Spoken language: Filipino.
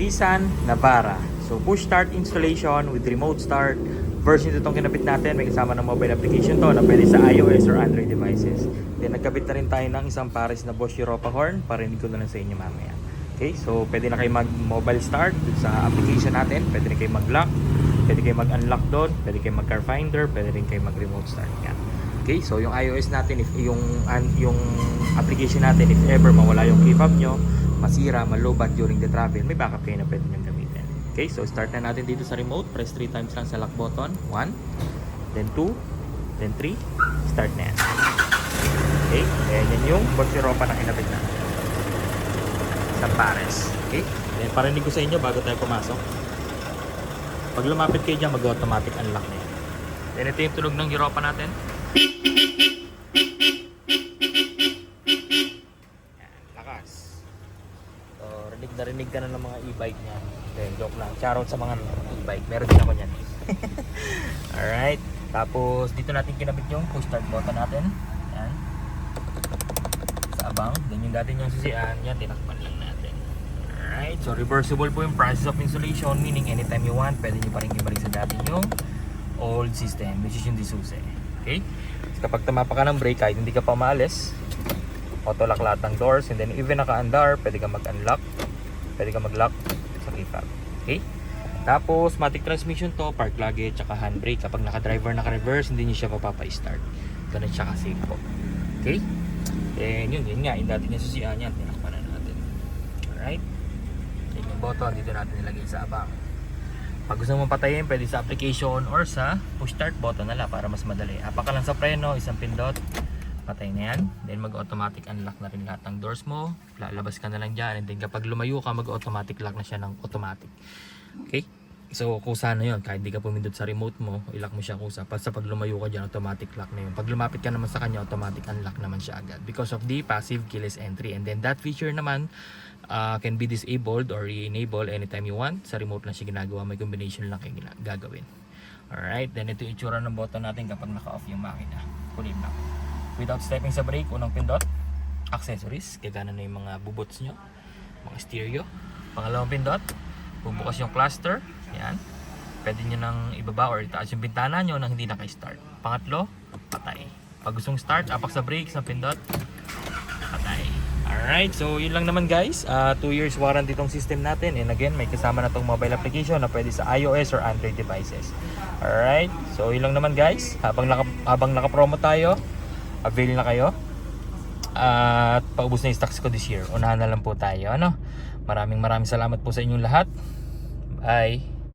Rizan Navara. So push start installation with remote start. Version itong kinabit natin. May kasama ng mobile application to na pwede sa iOS or Android devices. Then nagkabit na rin tayo ng isang pares na Bosch Europa horn. Parinig ko na lang sa inyo mamaya. Okay, so pwede na kayo mag-mobile start sa application natin. Pwede na kayo mag-lock, pwede kayo mag-unlock doon, pwede kayo mag-car finder, pwede rin kayo mag-remote start. Yan. Okay, so yung iOS natin, if yung application natin, if ever mawala yung key fob nyo, masira, malobat during the travel, may backup kayo na pwede nyo gamitin. Okay, so start na natin dito sa remote. Press 3 times lang sa lock button. 1, then 2, then 3. Start na yan. Okay, then yan yung Bosch Europa na kinabit natin sa pares. Okay? Then parinig ko sa inyo bago tayo pumasok. Pag lumapit kayo dyan, mag-automatic unlock na yan. Then ito yung tunog ng Europa natin. Yan, lakas. So, rinig ka na ng mga e-bike niya. Then, joke lang. Shoutout sa mga e-bike. Meron din ako niyan. Alright. Tapos, dito natin kinabit yung push start button natin. Yan. Sa abang. Then yung dati niyang susian, yan, tinakpan lang natin. Alright, so reversible po yung process of installation, meaning anytime you want, pwede nyo pa rin ibalik sa dati yung old system, which is yung Disuse. Okay? So, kapag tumapa ka ng brake, kahit hindi ka pa maalis, auto lock lahat ng doors, and then even naka-andar, pwede ka mag-unlock, pwede ka mag-lock sa key fob. Okay? Tapos, matic transmission to, park luggage, tsaka handbrake. Kapag naka-driver, naka-reverse, hindi nyo siya mapapa-start. Ganun siya kasi po. Okay? And yun nga, yung dati niya susian yan, tinakpan na natin. Alright? Then yung button, dito natin nilagay sa abang. Pag gusto mong patayin, pwede sa application or sa push start button na lang para mas madali. Apa ka lang sa preno, isang pindot, patay na yan. Then mag-automatic unlock na rin lahat ng doors mo. Lalabas ka na lang dyan. And then kapag lumayo ka, mag-automatic lock na siya ng automatic. Okay? So kusa na yun, kahit di ka pumindot sa remote mo, ilock mo siya kusa. Sa pag lumayo ka dyan, automatic lock na yun. Pag lumapit ka naman sa kanya, automatic unlock naman siya agad. Because of the passive keyless entry. And then that feature naman can be disabled or enable anytime you want. Sa remote lang siya ginagawa, may combination lang kayo gagawin. Alright, then ito yung itsura ng button natin kapag naka-off yung makina. Kunin lang. Without stepping sa brake, unang pindot, accessories, kagana na yung mga bubots nyo, mga stereo. Pangalawang pindot, bubukas yung cluster. Yan. Pwede nyo nang ibaba or itaas yung bintana nyo nang hindi naka-start. Pangatlo, patay. Pag gustong start, apak sa brakes ng pindot, patay. Alright, so yun lang naman guys. 2 years warranty itong system natin. And again, may kasama na itong mobile application na pwede sa iOS or Android devices. Alright, so yun lang naman guys. Habang naka-promo tayo, avail na kayo. At paubos na yung stocks ko this year. Unahan na lang po tayo. Maraming salamat po sa inyong lahat. Bye.